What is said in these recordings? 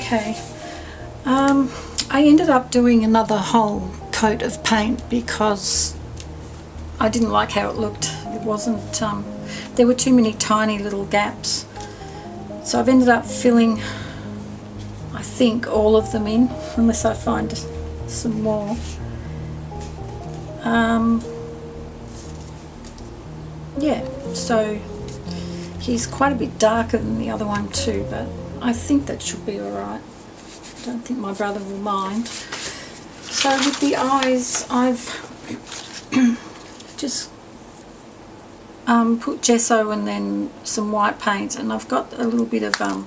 Okay, I ended up doing another whole coat of paint because I didn't like how it looked. It wasn't, there were too many tiny little gaps. So I've ended up filling, I think, all of them in, unless I find some more. Yeah, so he's quite a bit darker than the other one too, but I think that should be alright. I don't think my brother will mind. So with the eyes, I've just put gesso and then some white paint, and I've got a little bit of, oh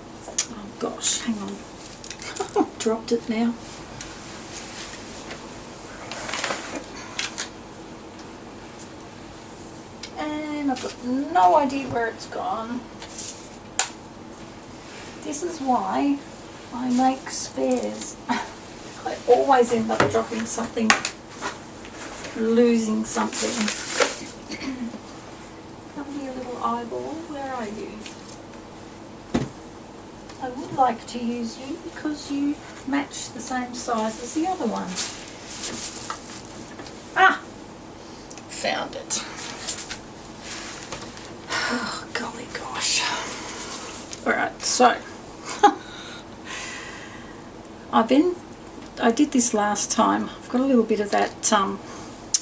gosh, hang on, dropped it now. And I've got no idea where it's gone. This is why I make spares. I always end up dropping something, losing something. Come here, little eyeball, where are you? I would like to use you because you match the same size as the other one. Ah! Found it. Oh, golly gosh. Alright, so I did this last time. I've got a little bit of that,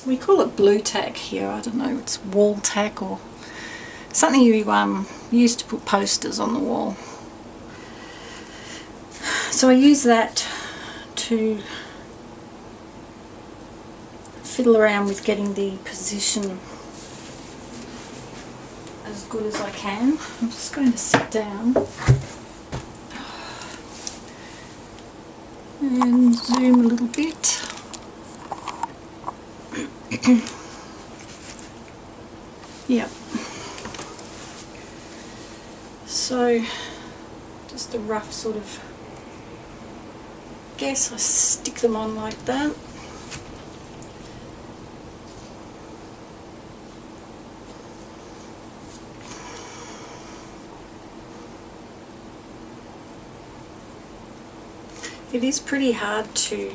we call it blue tack here. I don't know, it's wall tack or something you used to put posters on the wall. So I use that to fiddle around with getting the position as good as I can. I'm just going to sit down and zoom a little bit. Yep. So just a rough sort of guess. I stick them on like that. It is pretty hard to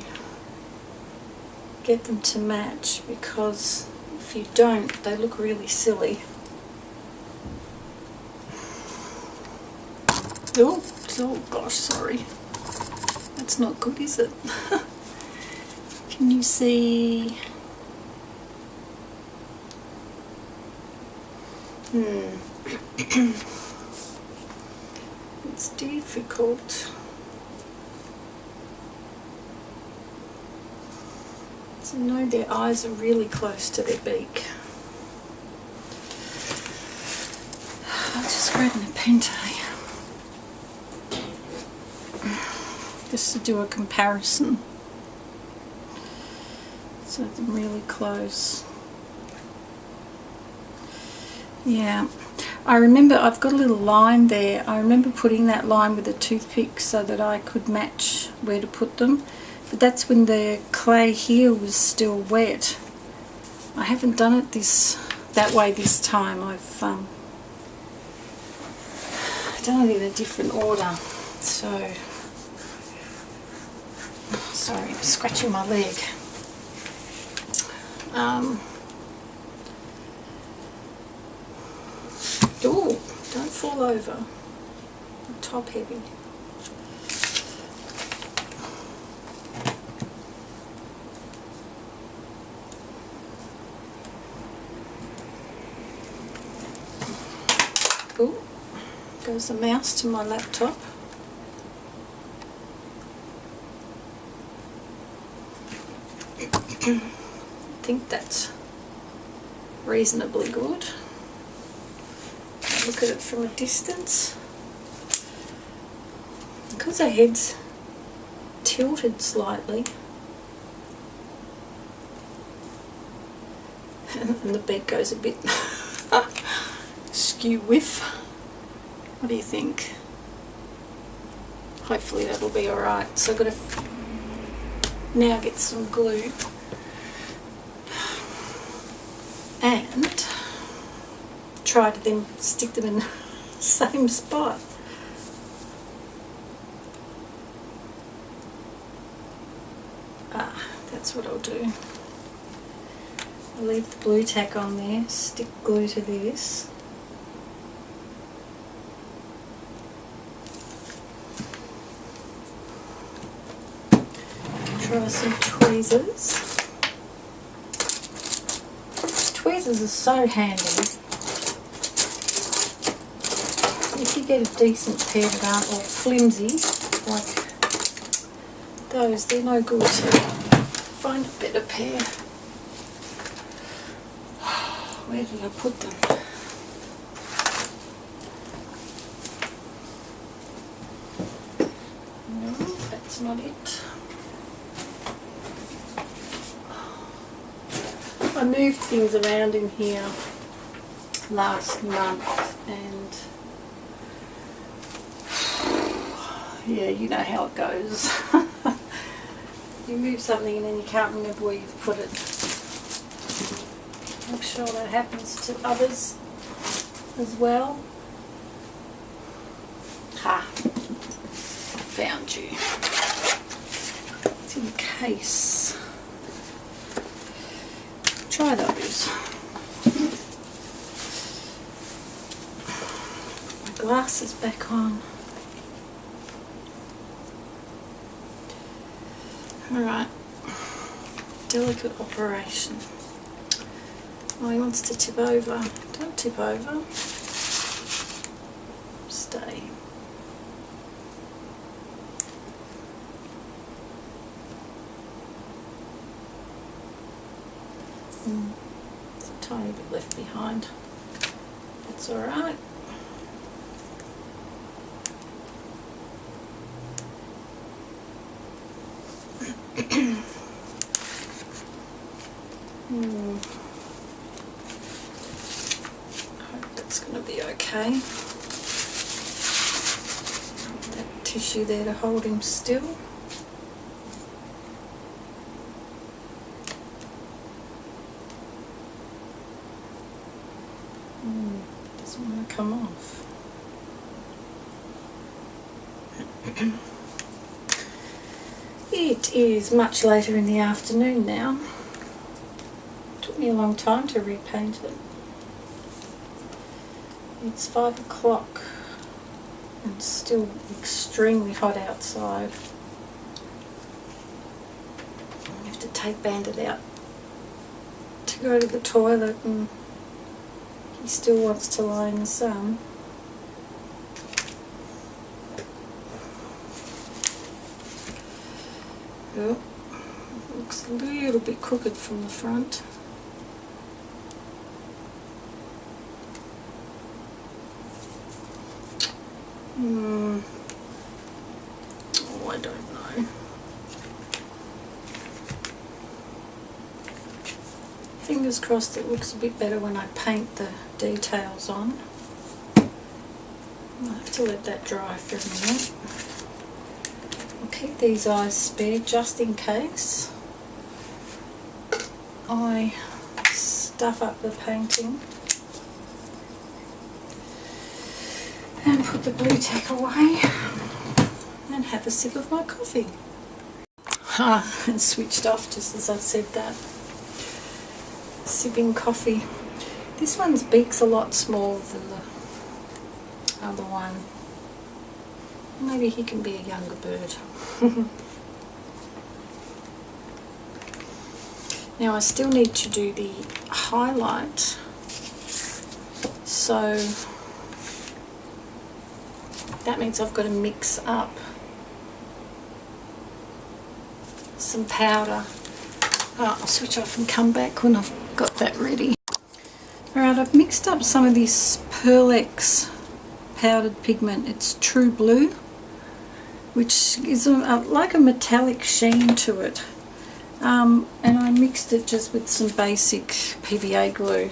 get them to match because if you don't, they look really silly. Oh gosh, sorry. That's not good, is it? Can you see? It's difficult. So no, their eyes are really close to their beak. I'll just grab my Pente just to do a comparison. So they're really close. Yeah, I remember I've got a little line there. I remember putting that line with a toothpick so that I could match where to put them. But that's when the clay here was still wet. I haven't done it that way this time. I've done it in a different order. So, sorry, I'm scratching my leg. Oh, don't fall over. I'm top heavy. Oh, goes the mouse to my laptop. I think that's reasonably good. Look at it from a distance. Because her head's tilted slightly and the beak goes a bit skew whiff. What do you think? Hopefully that'll be alright. So I've got to now get some glue and try to then stick them in the same spot. that's what I'll do. I'll leave the blue tack on there, stick glue to this. Try some tweezers. Tweezers are so handy. If you get a decent pair that aren't all flimsy, like those, they're no good. Find a better pair. Where did I put them? No, that's not it. I moved things around in here last month and yeah, you know how it goes. You move something and then you can't remember where you've put it. I'm sure that happens to others as well. Ha! Found you. It's in a case. Try those. My glasses back on. Alright. Delicate operation. Oh, he wants to tip over. Don't tip over. Stay. There's a tiny bit left behind. That's alright. Hope that's going to be okay. That tissue there to hold him still. Doesn't want to come off. It is much later in the afternoon now. Took me a long time to repaint it. It's 5 o'clock and still extremely hot outside. I have to take Bandit out to go to the toilet and he still wants to lie in the sun. Oh, looks a little bit crooked from the front. Oh, I don't know. Fingers crossed it looks a bit better when I paint the details on. I'll have to let that dry for a minute. I'll keep these eyes spare just in case I stuff up the painting. And put the blue tack away and have a sip of my coffee. And switched off just as I said that. Sipping coffee. This one's beak's a lot smaller than the other one. Maybe he can be a younger bird. Now I still need to do the highlight. So that means I've got to mix up some powder. I'll switch off and come back when I've got that ready. Alright, I've mixed up some of this Pearl-X powdered pigment. It's True Blue, which is like a metallic sheen to it. And I mixed it just with some basic PVA glue.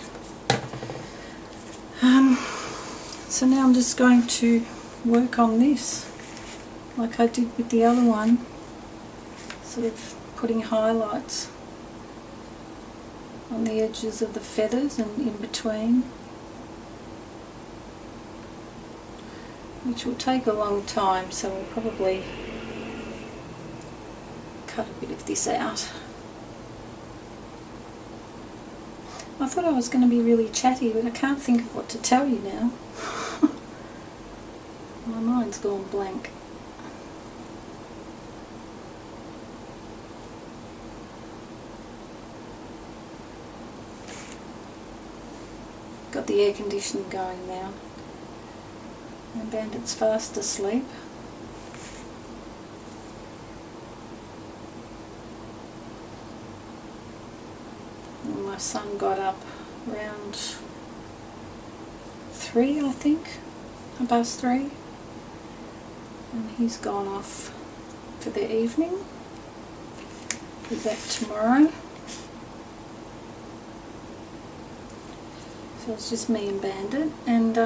So now I'm just going to work on this like I did with the other one, sort of putting highlights on the edges of the feathers and in between, which will take a long time, so we'll probably cut a bit of this out I thought I was going to be really chatty, but I can't think of what to tell you now. My mind's gone blank. Got the air conditioning going now. And Bandit's fast asleep. And my son got up around 3, I think, 3:30, and he's gone off for the evening. Be back tomorrow. So it's just me and Bandit, and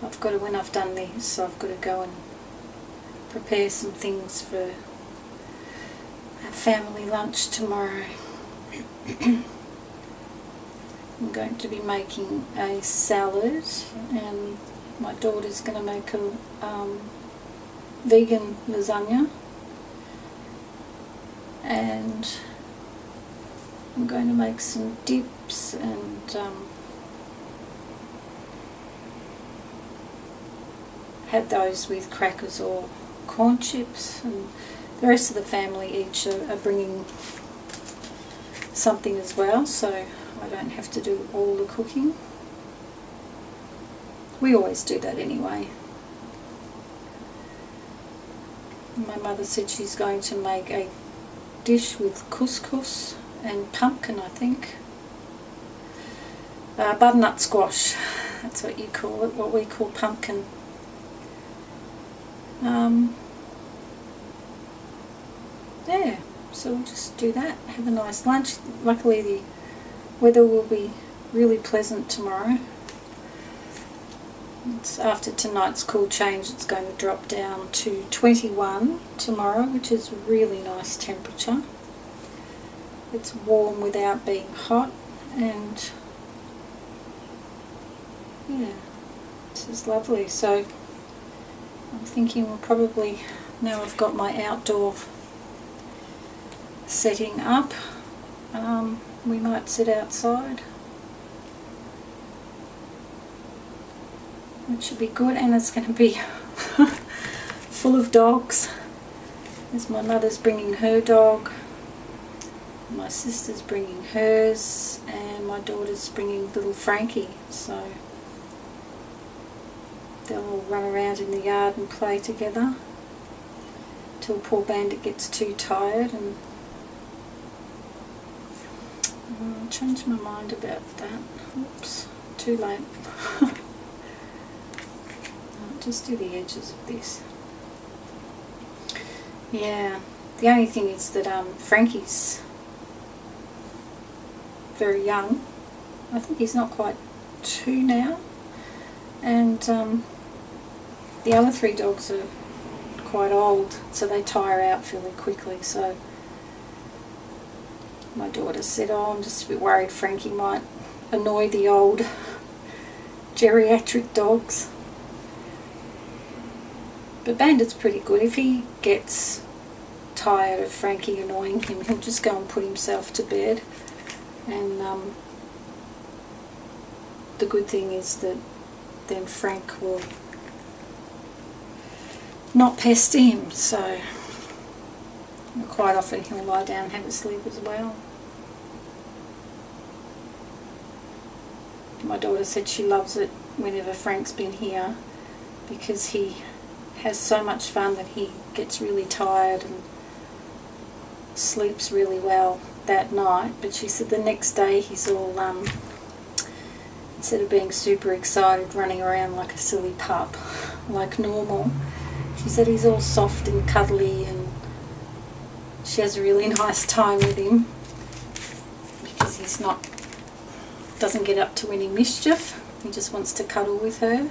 I've got to, when I've done this, so I've got to go and prepare some things for a family lunch tomorrow. I'm going to be making a salad, and my daughter's going to make a vegan lasagna, and I'm going to make some dips and have those with crackers or corn chips, and the rest of the family each are bringing something as well, so I don't have to do all the cooking. We always do that anyway. My mother said she's going to make a dish with couscous and pumpkin, I think. Butternut squash, that's what you call it, what we call pumpkin. Yeah, so we'll just do that, have a nice lunch. Luckily the weather will be really pleasant tomorrow. It's after tonight's cool change, it's going to drop down to 21 tomorrow, which is really nice temperature. It's warm without being hot, and yeah, this is lovely. So I'm thinking we'll probably, now I've got my outdoor setting up, we might sit outside, which should be good, and it's going to be full of dogs. As my mother's bringing her dog, my sister's bringing hers, and my daughter's bringing little Frankie, so they'll all run around in the yard and play together till poor Bandit gets too tired. And I changed my mind about that. Oops, too late. I'll just do the edges of this. Yeah, the only thing is that Frankie's very young. I think he's not quite 2 now, and the other 3 dogs are quite old, so they tire out fairly quickly. So my daughter said, oh, I'm just a bit worried Frankie might annoy the old geriatric dogs. But Bandit's pretty good. If he gets tired of Frankie annoying him, he'll just go and put himself to bed. And the good thing is that then Frank will not pester him, so quite often he'll lie down and have a sleep as well. My daughter said she loves it whenever Frank's been here, because he has so much fun that he gets really tired and sleeps really well that night. But she said the next day he's all, instead of being super excited running around like a silly pup like normal, she said he's all soft and cuddly, and she has a really nice time with him because he's not, doesn't get up to any mischief. He just wants to cuddle with her.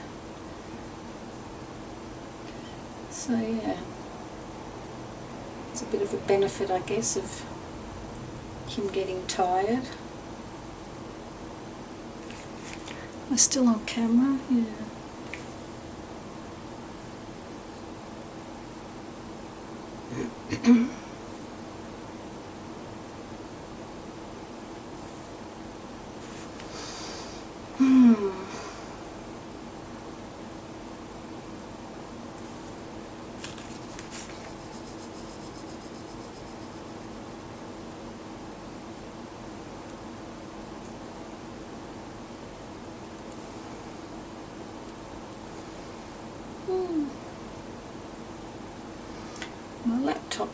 So yeah, it's a bit of a benefit, I guess, of him getting tired. Am I still on camera? Yeah.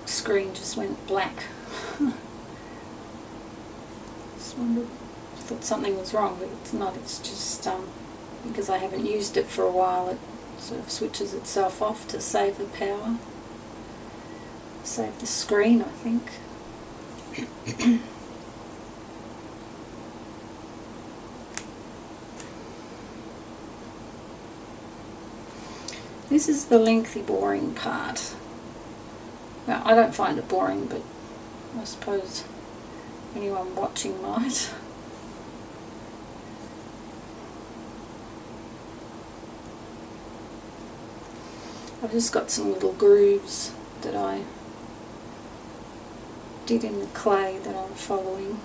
screen just went black. Just wondered, thought something was wrong, but it's not. It's just because I haven't used it for a while, it sort of switches itself off to save the power. Save the screen, I think. This is the lengthy, boring part. Well, I don't find it boring, but I suppose anyone watching might. I've just got some little grooves that I did in the clay that I'm following.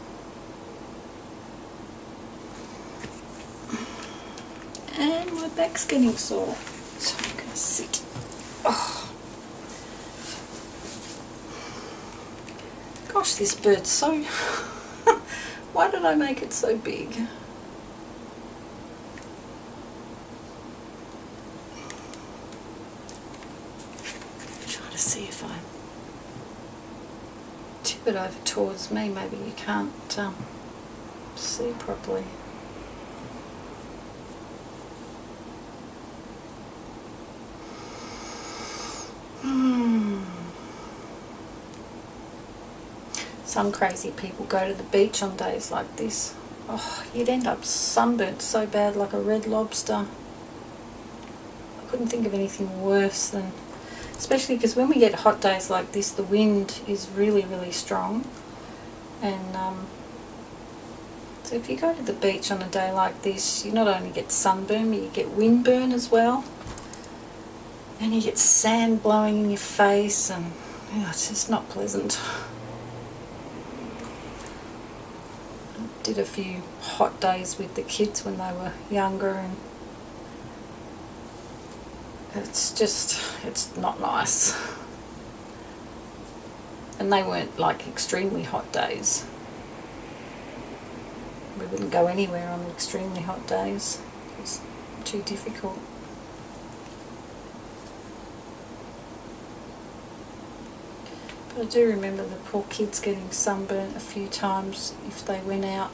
And my back's getting sore, so I'm going to sit. Oh. Gosh, this bird's so... Why did I make it so big? Try to see if I tip it over towards me. Maybe you can't see properly. Some crazy people go to the beach on days like this. Oh, you'd end up sunburnt so bad like a red lobster. I couldn't think of anything worse than, especially because when we get hot days like this, the wind is really, really strong. And so if you go to the beach on a day like this, you not only get sunburn, but you get windburn as well. And you get sand blowing in your face, and it's just not pleasant. Did a few hot days with the kids when they were younger, and it's not nice. And they weren't like extremely hot days. We wouldn't go anywhere on extremely hot days. It was too difficult. But I do remember the poor kids getting sunburnt a few times if they went out.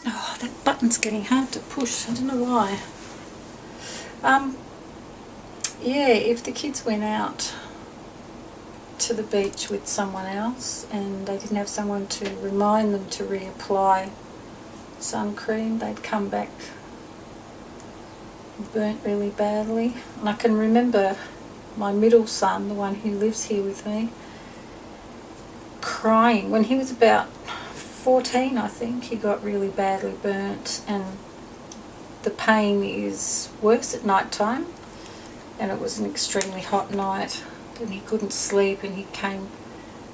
Oh, that button's getting hard to push. I don't know why. Yeah, if the kids went out to the beach with someone else and they didn't have someone to remind them to reapply sun cream, they'd come back burnt really badly. And I can remember my middle son, the one who lives here with me, crying when he was about 14. I think he got really badly burnt, and the pain is worse at night time. And it was an extremely hot night and he couldn't sleep, and he came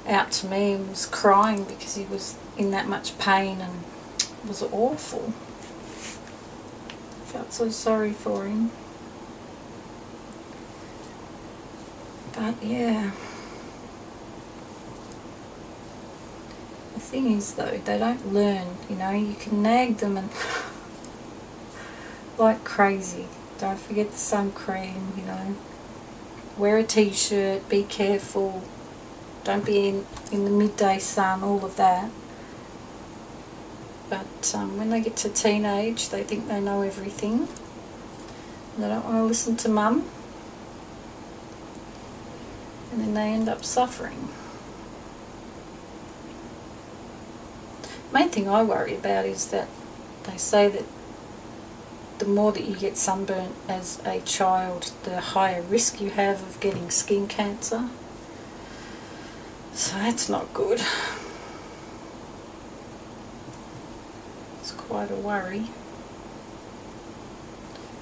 out to me and was crying because he was in that much pain, and it was awful. I felt so sorry for him. But yeah, the thing is though, they don't learn, you know. You can nag them and like crazy. Don't forget the sun cream, you know. Wear a t-shirt, be careful, don't be in the midday sun, all of that. But when they get to teenage, they think they know everything. And they don't want to listen to mum. And then they end up suffering. Main thing I worry about is that they say that the more that you get sunburnt as a child, the higher risk you have of getting skin cancer. So that's not good. It's quite a worry.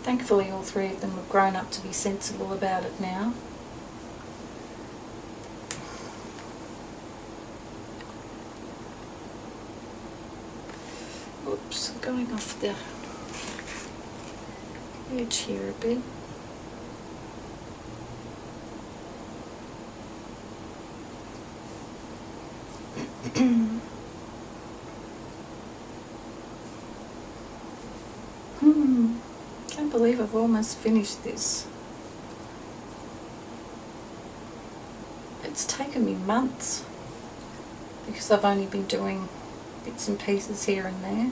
Thankfully all three of them have grown up to be sensible about it now. Oops, I'm going off the edge here a bit. Can't believe I've almost finished this. It it's taken me months because I've only been doing bits and pieces here and there.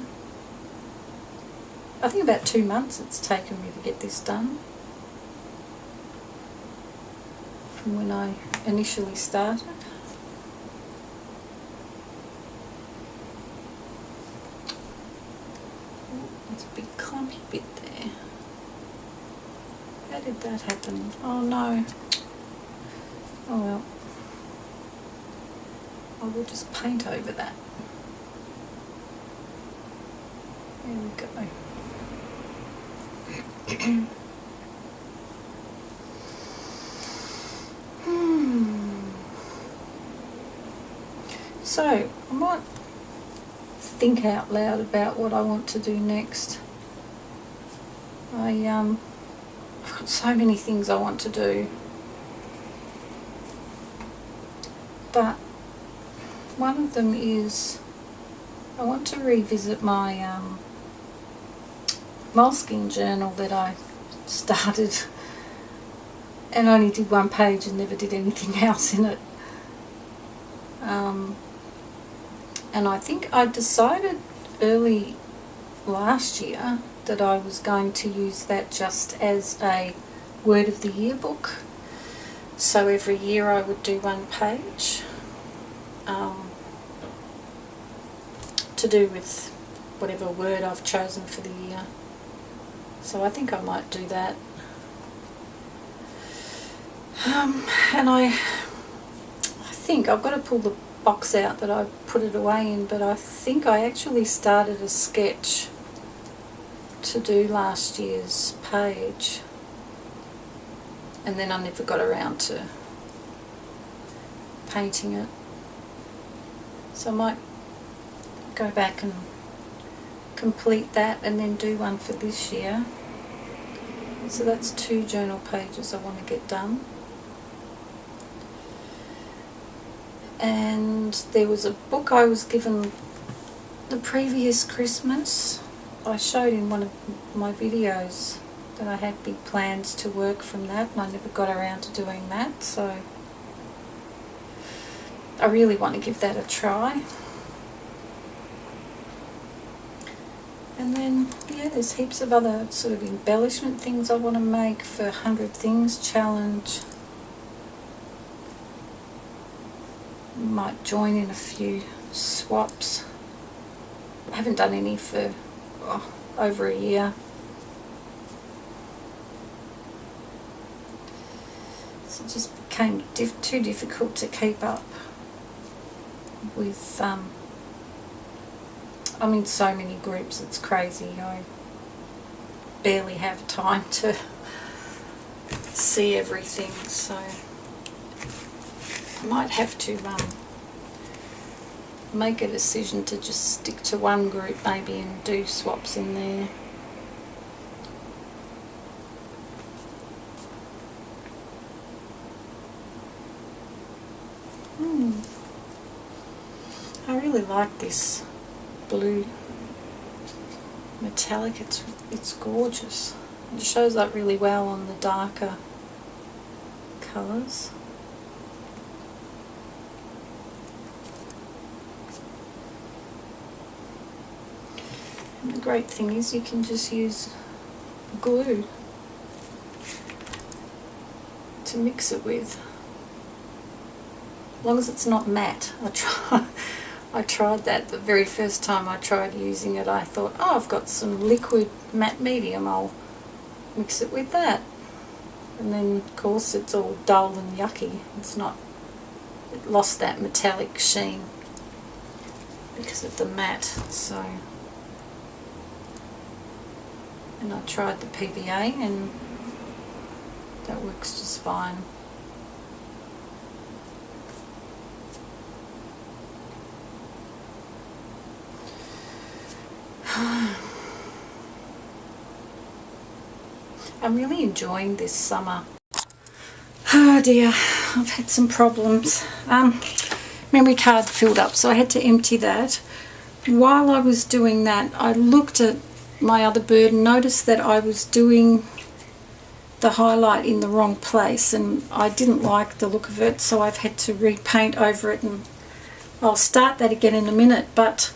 I think about 2 months it's taken me to get this done from when I initially started. There's a big clumpy bit there. How did that happen? Oh no. Oh well. I will just paint over that. There we go. So I might think out loud about what I want to do next. I've got so many things I want to do, but one of them is I want to revisit my moleskin journal that I started and only did 1 page and never did anything else in it. And I think I decided early last year that I was going to use that just as a word of the year book. So every year I would do 1 page to do with whatever word I've chosen for the year. So I think I might do that. And I think I've got to pull the box out that I put it away in, but I think I actually started a sketch to do last year's page, and then I never got around to painting it. So I might go back and complete that and then do one for this year. So that's 2 journal pages I want to get done. And there was a book I was given the previous Christmas. I showed in one of my videos that I had big plans to work from that, and I never got around to doing that, so I really want to give that a try. And then, yeah, there's heaps of other sort of embellishment things I want to make for 100 Things Challenge. Might join in a few swaps. I haven't done any for over a year. So it just became too difficult to keep up with. I'm in so many groups, it's crazy. I barely have time to see everything, so I might have to make a decision to just stick to one group maybe and do swaps in there. I really like this blue metallic. It's gorgeous. It shows up really well on the darker colours. And the great thing is you can just use glue to mix it with, as long as it's not matte. I tried that the very first time I tried using it. I thought, oh, I've got some liquid matte medium, I'll mix it with that. And then of course it's all dull and yucky. It's not, it lost that metallic sheen because of the matte. So, and I tried the PVA and that works just fine. I'm really enjoying this summer. Oh dear, I've had some problems. Memory card filled up, so I had to empty that. While I was doing that, I looked at my other bird and noticed that I was doing the highlight in the wrong place, and I didn't like the look of it, so I've had to repaint over it, and I'll start that again in a minute. But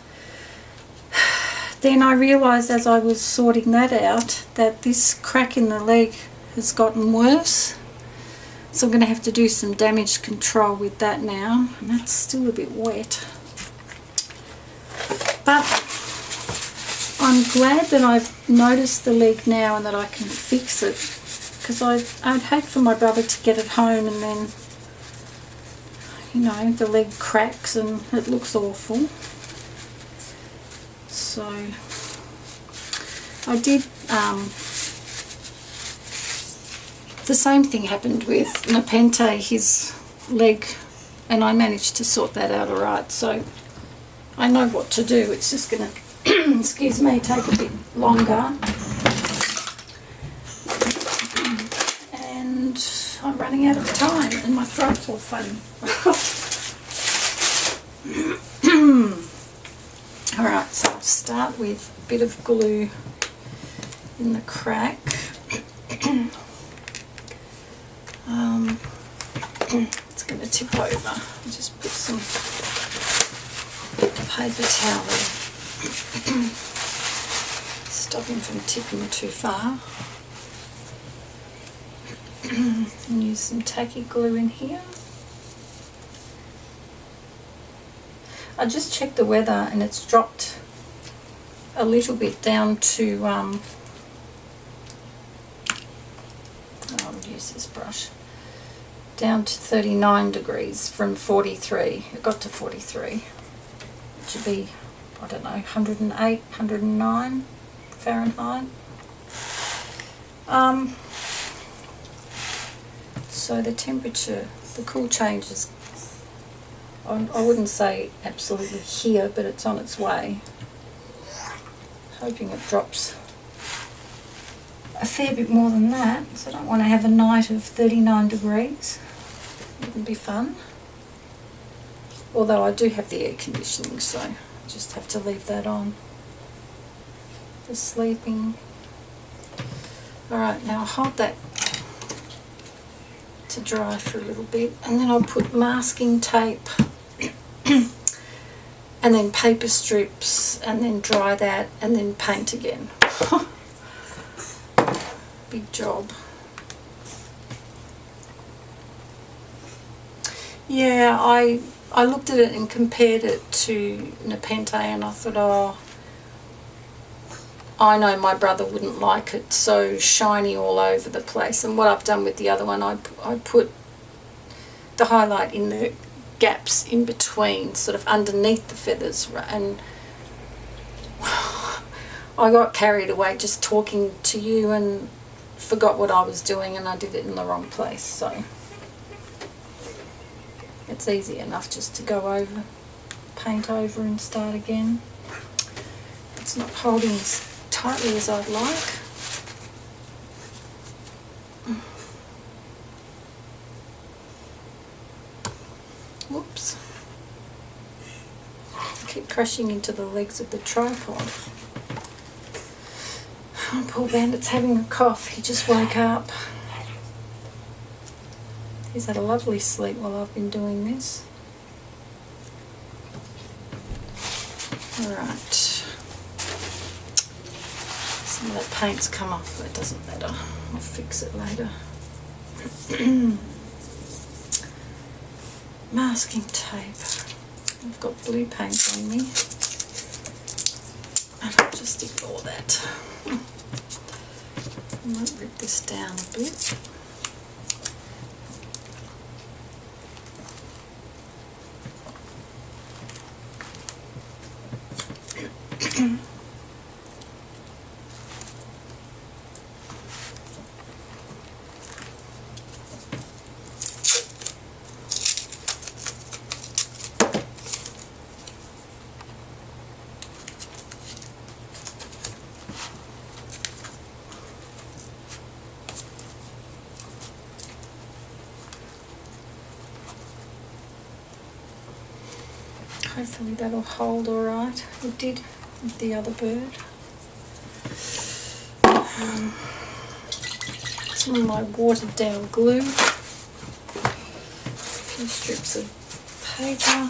then I realised as I was sorting that out that this crack in the leg has gotten worse, so I'm going to have to do some damage control with that now, and that's still a bit wet. But I'm glad that I've noticed the leg now and that I can fix it, because I'd hate for my brother to get it home and then, you know, the leg cracks and it looks awful. So I did, the same thing happened with Nepenthe, his leg, and I managed to sort that out alright, so I know what to do. It's just going to, excuse me, take a bit longer. And I'm running out of time and my throat's all funny. Alright, so I'll start with a bit of glue in the crack. It's going to tip over. I'll just put some paper towel in. Stop him from tipping too far. And use some tacky glue in here. I just checked the weather and it's dropped a little bit down to, I'll use this brush, down to 39 degrees from 43. It got to 43, which would be, I don't know, 108, 109 Fahrenheit. So the temperature, the cool changes, I wouldn't say absolutely here, but it's on its way. Hoping it drops a fair bit more than that, so I don't want to have a night of 39 degrees. Wouldn't be fun. Although I do have the air conditioning, so I just have to leave that on. The sleeping. Alright, now I'll hold that to dry for a little bit, and then I'll put masking tape and then paper strips, and then dry that, and then paint again. Big job. Yeah, I looked at it and compared it to Nepenthe, and I thought, oh, I know my brother wouldn't like it so shiny all over the place. And what I've done with the other one, I put the highlight in the gaps in between, sort of underneath the feathers, and I got carried away just talking to you and forgot what I was doing, and I did it in the wrong place. So it's easy enough just to go over, paint over and start again. It's not holding as tightly as I'd like. Whoops. I keep crashing into the legs of the tripod. Oh, poor Bandit's having a cough. He just woke up. He's had a lovely sleep while I've been doing this. Alright. Some of that paint's come off, but it doesn't matter. I'll fix it later. Masking tape. I've got blue paint on me. And I'll just ignore that. I might rip this down a bit. Hopefully that'll hold all right. It did with the other bird. So some of my watered down glue, a few strips of paper,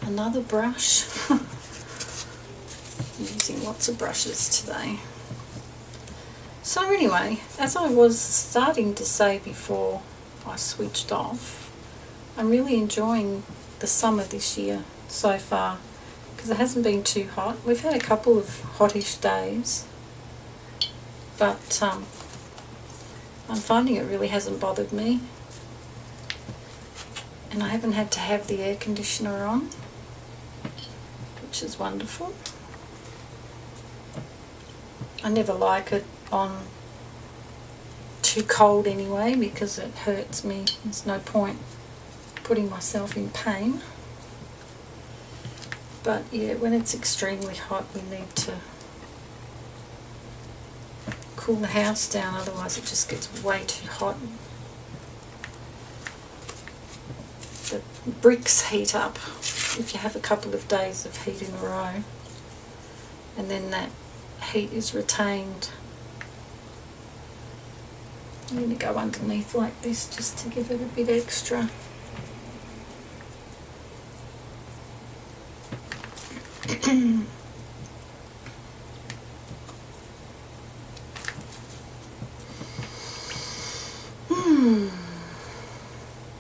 another brush. Using lots of brushes today. So anyway, as I was starting to say before I switched off, I'm really enjoying the summer this year so far because it hasn't been too hot. We've had a couple of hottish days, but I'm finding it really hasn't bothered me, and I haven't had to have the air conditioner on, which is wonderful. I never like it on too cold anyway because it hurts me. There's no point putting myself in pain. But yeah, when it's extremely hot we need to cool the house down, otherwise it just gets way too hot. The bricks heat up if you have a couple of days of heat in a row, and then that heat is retained. I'm going to go underneath like this just to give it a bit extra.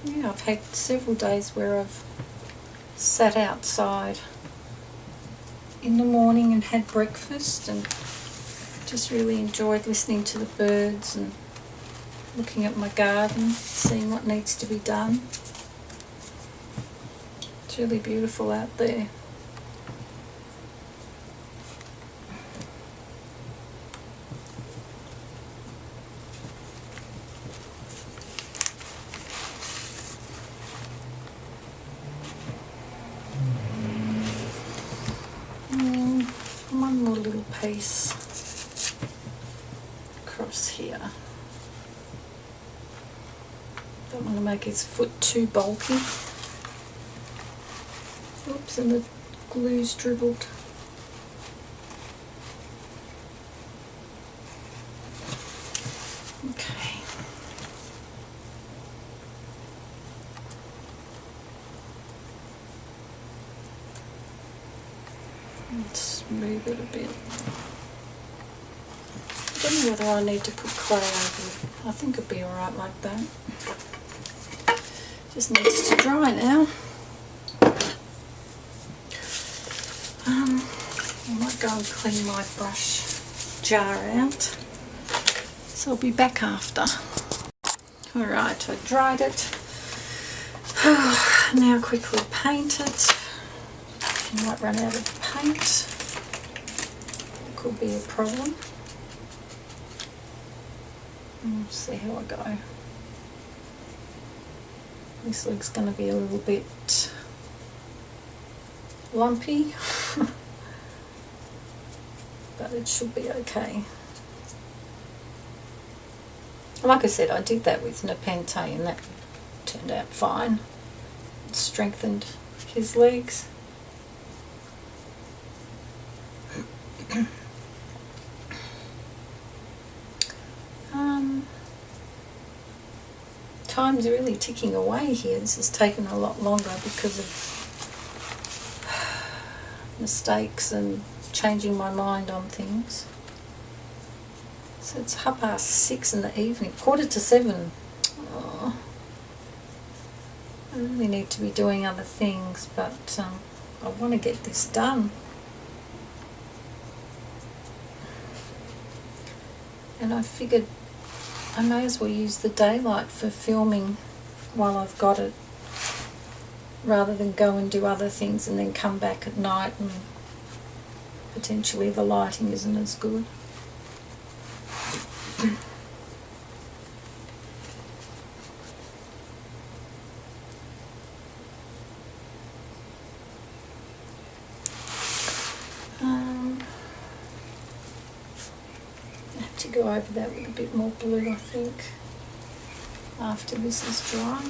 Yeah, I've had several days where I've sat outside in the morning and had breakfast and just really enjoyed listening to the birds and looking at my garden, seeing what needs to be done. It's really beautiful out there. One more little piece across here. Don't want to make his foot too bulky. Oops, and the glue's dribbled. Okay. Let's move it a bit. I don't know whether I need to put clay over it. I think it'll be alright like that. Just needs to dry now. I might go and clean my brush jar out. So I'll be back after. Alright, I dried it. Now quickly paint it. I might run out of paint. Could be a problem. We'll see how I go. This looks going to be a little bit lumpy, but it should be okay. Like I said, I did that with Nepenthe and that turned out fine. It strengthened his legs. Time's really ticking away here. This has taken a lot longer because of mistakes and changing my mind on things. So it's 6:30 in the evening, 6:45. Oh, I really need to be doing other things, but I want to get this done. And I figured I may as well use the daylight for filming while I've got it, rather than go and do other things and then come back at night and potentially the lighting isn't as good. Go over that with a bit more blue, I think, after this is dry.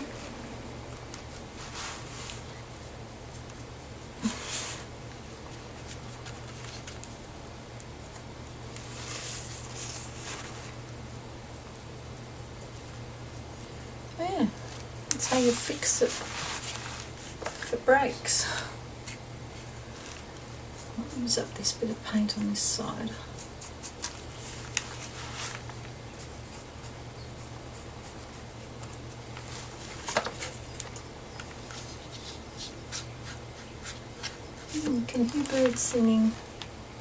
how you fix it. It breaks. I'll use up this bit of paint on this side. You can hear birds singing.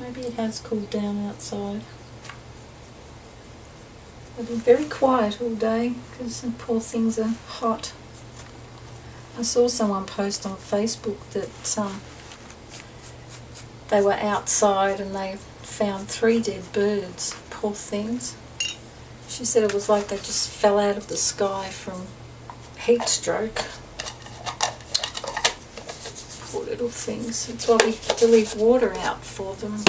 Maybe it has cooled down outside. They've been very quiet all day because the poor things are hot. I saw someone post on Facebook that they were outside and they found 3 dead birds. Poor things. She said it was like they just fell out of the sky from heat stroke. Poor little things. That's why we have to leave water out for them.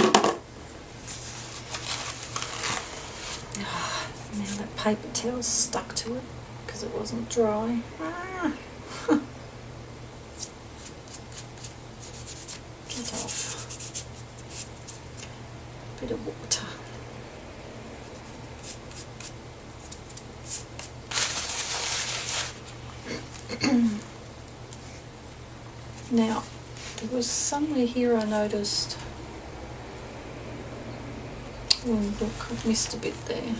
Now that paper towel's stuck to it because it wasn't dry. Get off. Bit of water. Now, there was somewhere here I noticed. Oh, look, I've missed a bit there.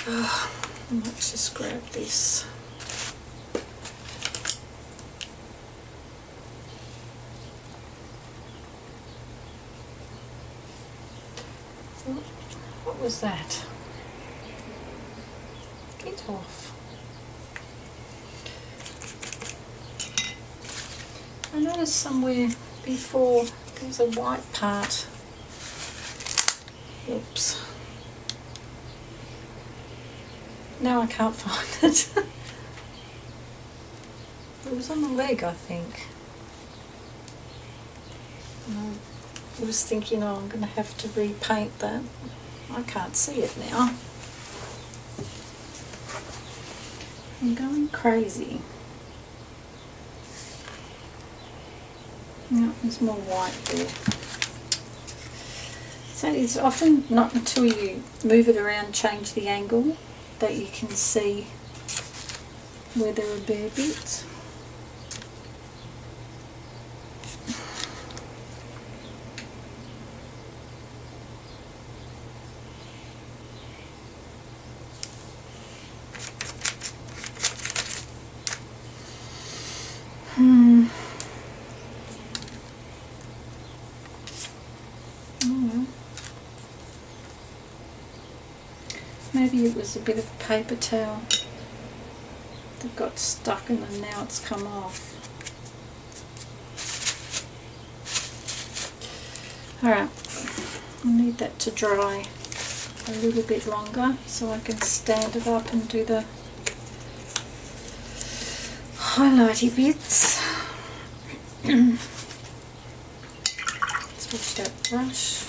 Oh, I might just grab this. What was that? Get off. I noticed somewhere before there was a white part. Oops. Now I can't find it. It was on the leg, I think. And I was thinking, oh, I'm going to have to repaint that. I can't see it now. I'm going crazy. No, there's more white there. So it's often not until you move it around, change the angle, that you can see where there are bare bits. Maybe it was a bit of paper towel that got stuck and then now it's come off. Alright, I need that to dry a little bit longer so I can stand it up and do the highlighty bits. Switch that brush.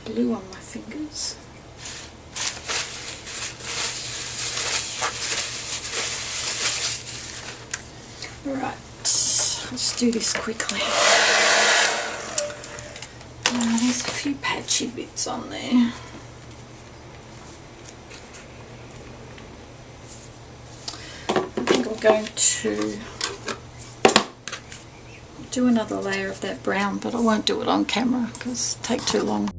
Glue on my fingers. Right, let's do this quickly. There's a few patchy bits on there. I think I'm going to do another layer of that brown, but I won't do it on camera because it'll take too long.